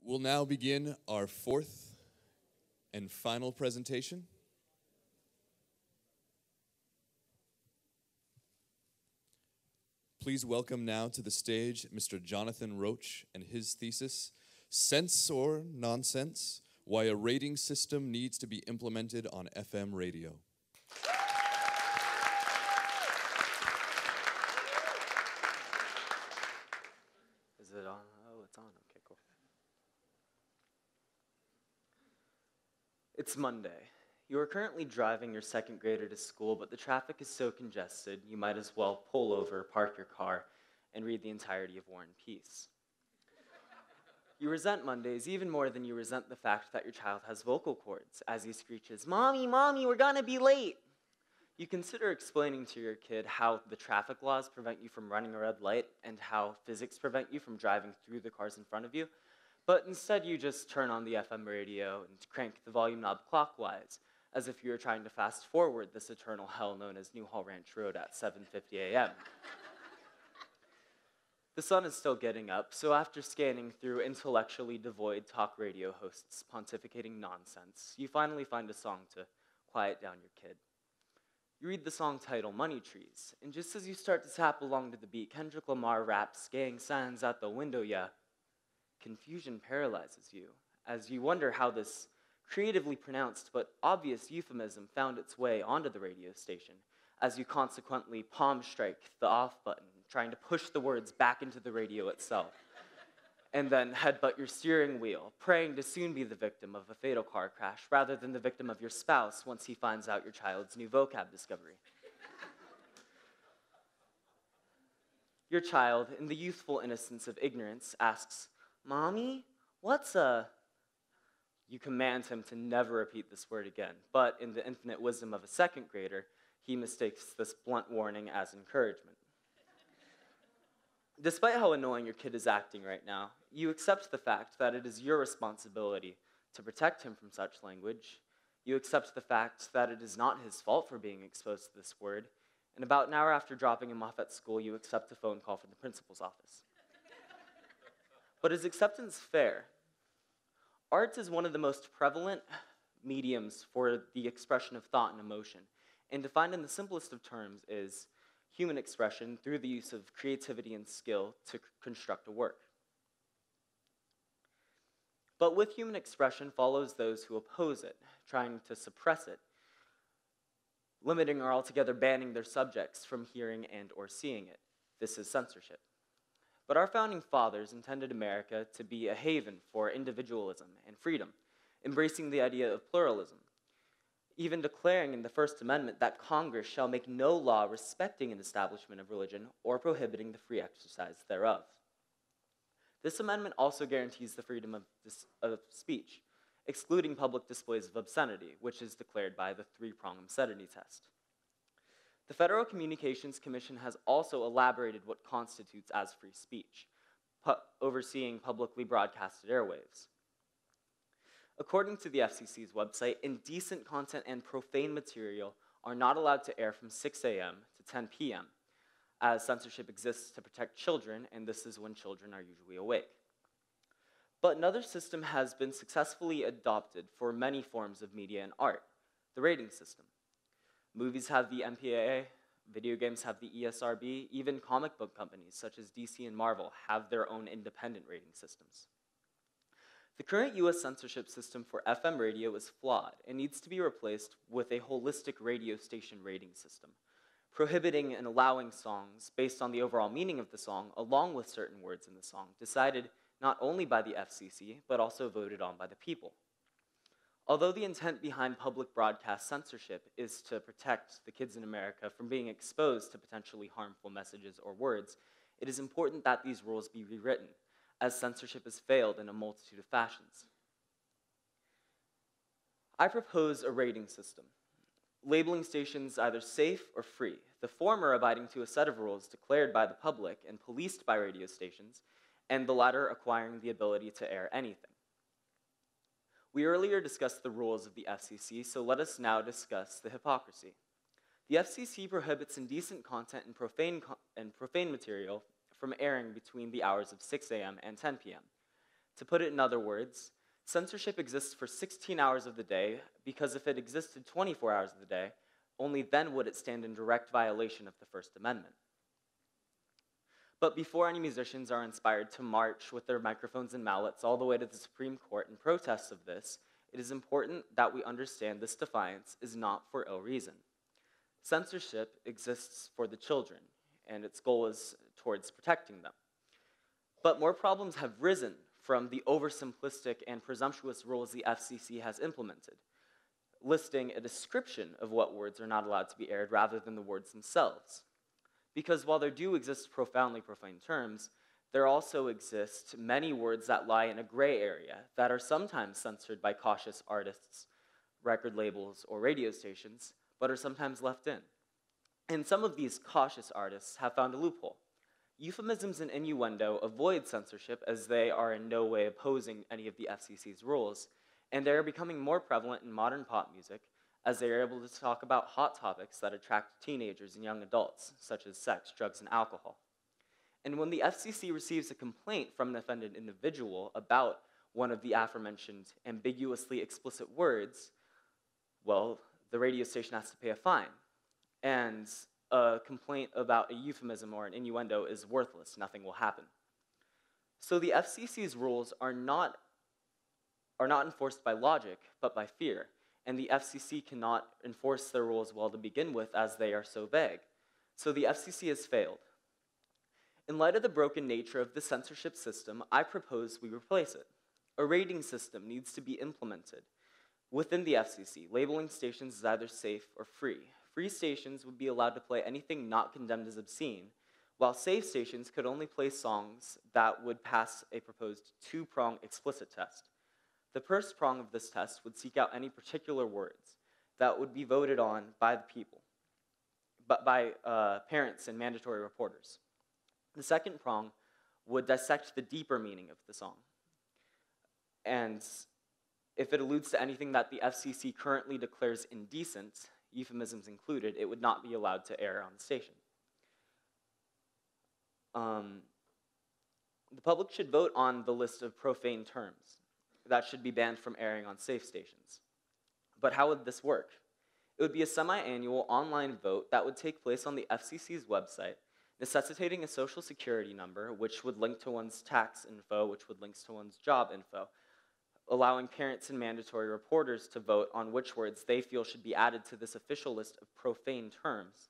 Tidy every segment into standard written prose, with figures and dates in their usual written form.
We'll now begin our fourth and final presentation. Please welcome now to the stage Mr. Jonathan Roach and his thesis, CensOR Nonsense, Why a Rating System Needs to be Implemented on FM Radio. Is it on? Oh, it's on. Okay, cool. It's Monday. You are currently driving your second grader to school, but the traffic is so congested, you might as well pull over, park your car, and read the entirety of War and Peace. You resent Mondays even more than you resent the fact that your child has vocal cords as he screeches, "Mommy, Mommy, we're gonna be late." You consider explaining to your kid how the traffic laws prevent you from running a red light and how physics prevent you from driving through the cars in front of you, but instead you just turn on the FM radio and crank the volume knob clockwise, as if you were trying to fast forward this eternal hell known as Newhall Ranch Road at 7:50 a.m. The sun is still getting up, so after scanning through intellectually devoid talk radio hosts pontificating nonsense, you finally find a song to quiet down your kid. You read the song title, Money Trees, and just as you start to tap along to the beat, Kendrick Lamar raps, "Gang signs out the window, yeah." Confusion paralyzes you as you wonder how this creatively pronounced but obvious euphemism found its way onto the radio station, as you consequently palm strike the off button, trying to push the words back into the radio itself, and then headbutt your steering wheel, praying to soon be the victim of a fatal car crash rather than the victim of your spouse once he finds out your child's new vocab discovery. Your child, in the youthful innocence of ignorance, asks, "Mommy, what's a..." You command him to never repeat this word again, but in the infinite wisdom of a second grader, he mistakes this blunt warning as encouragement. Despite how annoying your kid is acting right now, you accept the fact that it is your responsibility to protect him from such language. You accept the fact that it is not his fault for being exposed to this word, and about an hour after dropping him off at school, you accept a phone call from the principal's office. But is acceptance fair? Art is one of the most prevalent mediums for the expression of thought and emotion, and defined in the simplest of terms is human expression through the use of creativity and skill to construct a work. But with human expression follows those who oppose it, trying to suppress it, limiting or altogether banning their subjects from hearing and or seeing it. This is censorship. But our founding fathers intended America to be a haven for individualism and freedom, embracing the idea of pluralism, even declaring in the First Amendment that Congress shall make no law respecting an establishment of religion or prohibiting the free exercise thereof. This amendment also guarantees the freedom of speech, excluding public displays of obscenity, which is declared by the three-prong obscenity test. The Federal Communications Commission has also elaborated what constitutes as free speech, overseeing publicly broadcasted airwaves. According to the FCC's website, indecent content and profane material are not allowed to air from 6 a.m. to 10 p.m., as censorship exists to protect children, and this is when children are usually awake. But another system has been successfully adopted for many forms of media and art, the rating system. Movies have the MPAA, video games have the ESRB, even comic book companies such as DC and Marvel have their own independent rating systems. The current US censorship system for FM radio is flawed and needs to be replaced with a holistic radio station rating system, prohibiting and allowing songs based on the overall meaning of the song along with certain words in the song, decided not only by the FCC, but also voted on by the people. Although the intent behind public broadcast censorship is to protect the kids in America from being exposed to potentially harmful messages or words, it is important that these rules be rewritten, as censorship has failed in a multitude of fashions. I propose a rating system, labeling stations either safe or free, the former abiding to a set of rules declared by the public and policed by radio stations, and the latter acquiring the ability to air anything. We earlier discussed the rules of the FCC, so let us now discuss the hypocrisy. The FCC prohibits indecent content and profane material from airing between the hours of 6 a.m. and 10 p.m. To put it in other words, censorship exists for 16 hours of the day because if it existed 24 hours of the day, only then would it stand in direct violation of the First Amendment. But before any musicians are inspired to march with their microphones and mallets all the way to the Supreme Court in protest of this, it is important that we understand this defiance is not for ill reason. Censorship exists for the children, and its goal is towards protecting them. But more problems have risen from the oversimplistic and presumptuous rules the FCC has implemented, listing a description of what words are not allowed to be aired rather than the words themselves. Because while there do exist profoundly profane terms, there also exist many words that lie in a gray area that are sometimes censored by cautious artists, record labels, or radio stations, but are sometimes left in. And some of these cautious artists have found a loophole. Euphemisms and innuendo avoid censorship as they are in no way opposing any of the FCC's rules, and they are becoming more prevalent in modern pop music as they are able to talk about hot topics that attract teenagers and young adults, such as sex, drugs, and alcohol. And when the FCC receives a complaint from an offended individual about one of the aforementioned ambiguously explicit words, well, the radio station has to pay a fine. And a complaint about a euphemism or an innuendo is worthless. Nothing will happen. So the FCC's rules are not enforced by logic, but by fear. And the FCC cannot enforce their rules well to begin with as they are so vague. So the FCC has failed. In light of the broken nature of the censorship system, I propose we replace it. A rating system needs to be implemented within the FCC, labeling stations as either safe or free. Free stations would be allowed to play anything not condemned as obscene, while safe stations could only play songs that would pass a proposed two-prong explicit test. The first prong of this test would seek out any particular words that would be voted on by the people, but by parents and mandatory reporters. The second prong would dissect the deeper meaning of the song. And if it alludes to anything that the FCC currently declares indecent, euphemisms included, it would not be allowed to air on the station. The public should vote on the list of profane terms that should be banned from airing on safe stations. But how would this work? It would be a semi-annual online vote that would take place on the FCC's website, necessitating a social security number, which would link to one's tax info, which would link to one's job info, allowing parents and mandatory reporters to vote on which words they feel should be added to this official list of profane terms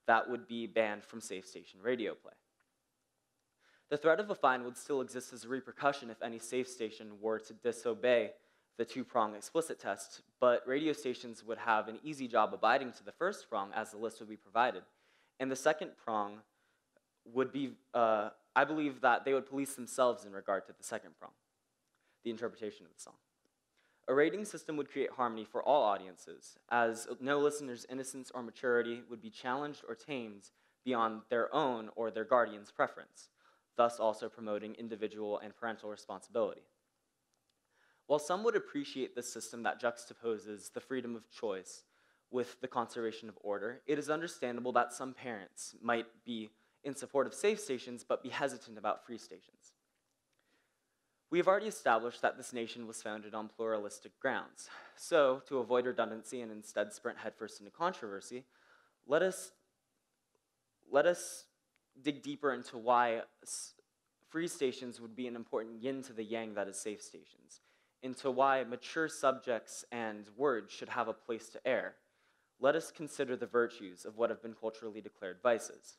that would be banned from safe station radio play. The threat of a fine would still exist as a repercussion if any safe station were to disobey the two-prong explicit test, but radio stations would have an easy job abiding to the first prong as the list would be provided. And the second prong would be, I believe that they would police themselves in regard to the second prong, the interpretation of the song. A rating system would create harmony for all audiences, as no listener's innocence or maturity would be challenged or tamed beyond their own or their guardian's preference, thus also promoting individual and parental responsibility. While some would appreciate this system that juxtaposes the freedom of choice with the conservation of order, it is understandable that some parents might be in support of safe stations but be hesitant about free stations. We have already established that this nation was founded on pluralistic grounds. So, to avoid redundancy and instead sprint headfirst into controversy, let us dig deeper into why free stations would be an important yin to the yang that is safe stations, into why mature subjects and words should have a place to air. Let us consider the virtues of what have been culturally declared vices.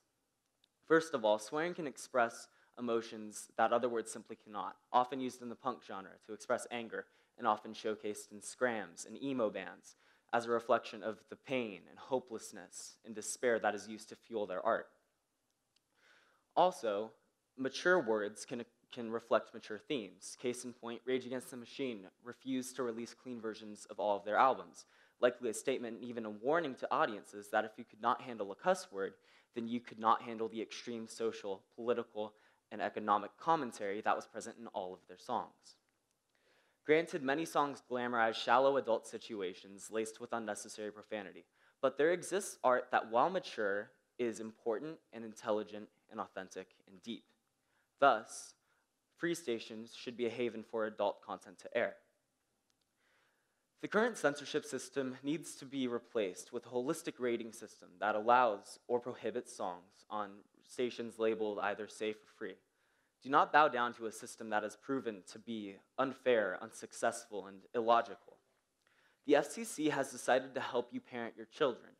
First of all, swearing can express emotions that other words simply cannot, often used in the punk genre to express anger, and often showcased in scrams and emo bands as a reflection of the pain and hopelessness and despair that is used to fuel their art. Also, mature words can reflect mature themes. Case in point, Rage Against the Machine refused to release clean versions of all of their albums, likely a statement and even a warning to audiences that if you could not handle a cuss word, then you could not handle the extreme social, political, and economic commentary that was present in all of their songs. Granted, many songs glamorize shallow adult situations laced with unnecessary profanity, but there exists art that, while mature, is important and intelligent and authentic and deep. Thus, free stations should be a haven for adult content to air. The current censorship system needs to be replaced with a holistic rating system that allows or prohibits songs on stations labeled either safe or free. Do not bow down to a system that has proven to be unfair, unsuccessful, and illogical. The FCC has decided to help you parent your children,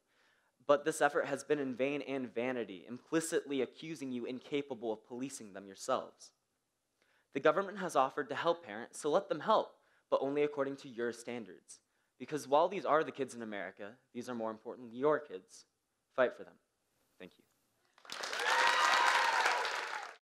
but this effort has been in vain and vanity, implicitly accusing you incapable of policing them yourselves. The government has offered to help parents, so let them help, but only according to your standards. Because while these are the kids in America, these are more important than your kids. Fight for them.